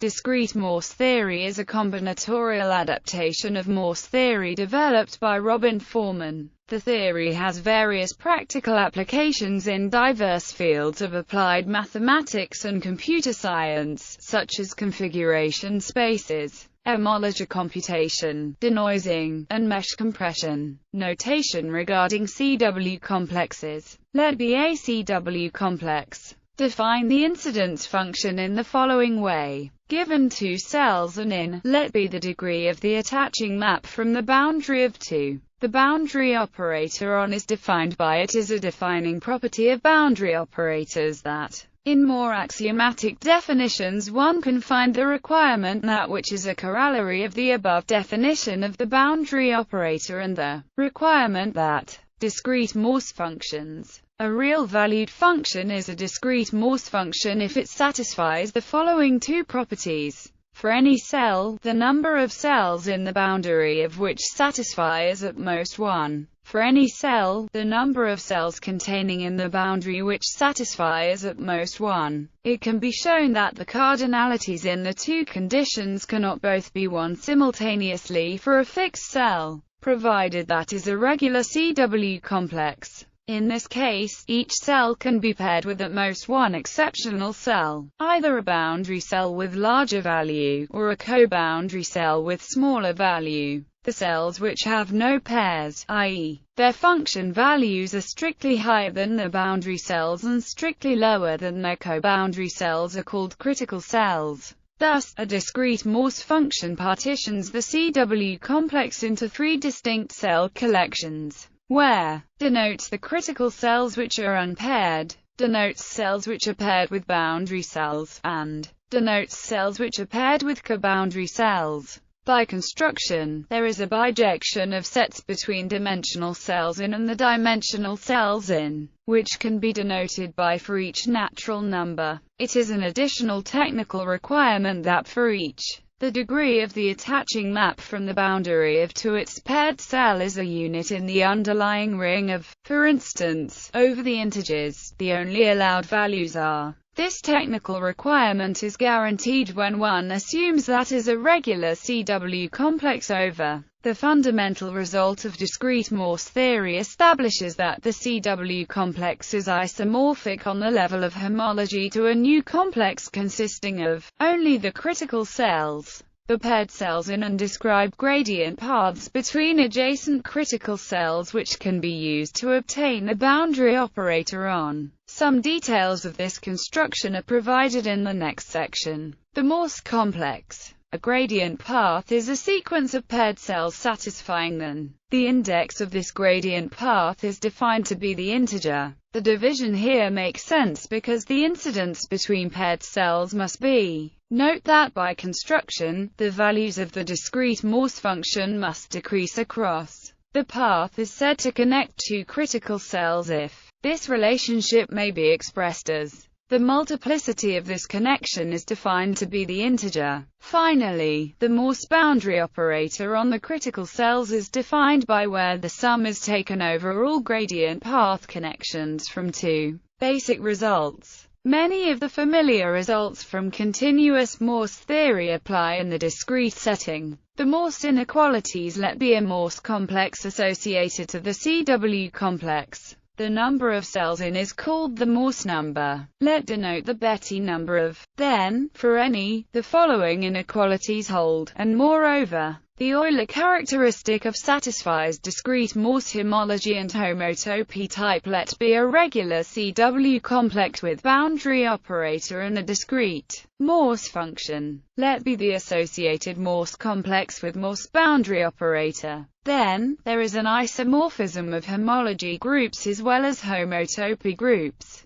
Discrete Morse theory is a combinatorial adaptation of Morse theory developed by Robin Forman. The theory has various practical applications in diverse fields of applied mathematics and computer science, such as configuration spaces, homology computation, denoising, and mesh compression. Notation regarding CW complexes. Let be a CW complex. Define the incidence function in the following way. Given two cells and in, let be the degree of the attaching map from the boundary of 2. The boundary operator on is defined by it is a defining property of boundary operators that, in more axiomatic definitions, one can find the requirement that which is a corollary of the above definition of the boundary operator and the requirement that discrete Morse functions. A real-valued function is a discrete Morse function if it satisfies the following two properties. For any cell, the number of cells in the boundary of which satisfies at most 1. For any cell, the number of cells containing in the boundary which satisfies at most 1. It can be shown that the cardinalities in the two conditions cannot both be 1 simultaneously for a fixed cell, provided that is a regular CW complex. In this case, each cell can be paired with at most one exceptional cell, either a boundary cell with larger value, or a co-boundary cell with smaller value. The cells which have no pairs, i.e., their function values are strictly higher than the boundary cells and strictly lower than their co-boundary cells, are called critical cells. Thus, a discrete Morse function partitions the CW complex into 3 distinct cell collections, where denotes the critical cells which are unpaired, denotes cells which are paired with boundary cells, and denotes cells which are paired with co-boundary cells. By construction, there is a bijection of sets between dimensional cells in and the dimensional cells in, which can be denoted by for each natural number. It is an additional technical requirement that for each, the degree of the attaching map from the boundary of to its paired cell is a unit in the underlying ring of, for instance, over the integers, the only allowed values are. This technical requirement is guaranteed when one assumes that is a regular CW complex over. The fundamental result of discrete Morse theory establishes that the CW complex is isomorphic on the level of homology to a new complex consisting of only the critical cells, the paired cells in, and describe gradient paths between adjacent critical cells which can be used to obtain a boundary operator on. Some details of this construction are provided in the next section. The Morse complex. A gradient path is a sequence of paired cells satisfying them. The index of this gradient path is defined to be the integer. The division here makes sense because the incidence between paired cells must be. Note that by construction, the values of the discrete Morse function must decrease across. The path is said to connect two critical cells if this relationship may be expressed as the multiplicity of this connection is defined to be the integer. Finally, the Morse boundary operator on the critical cells is defined by where the sum is taken over all gradient path connections from two basic results. Many of the familiar results from continuous Morse theory apply in the discrete setting. The Morse inequalities let be a Morse complex associated to the CW complex. The number of cells in is called the Morse number. Let denote the Betti number of. Then, for any, the following inequalities hold, and moreover, the Euler characteristic of satisfies discrete Morse homology and homotopy type. Let be a regular CW complex with boundary operator and a discrete Morse function. Let be the associated Morse complex with Morse boundary operator. Then, there is an isomorphism of homology groups as well as homotopy groups.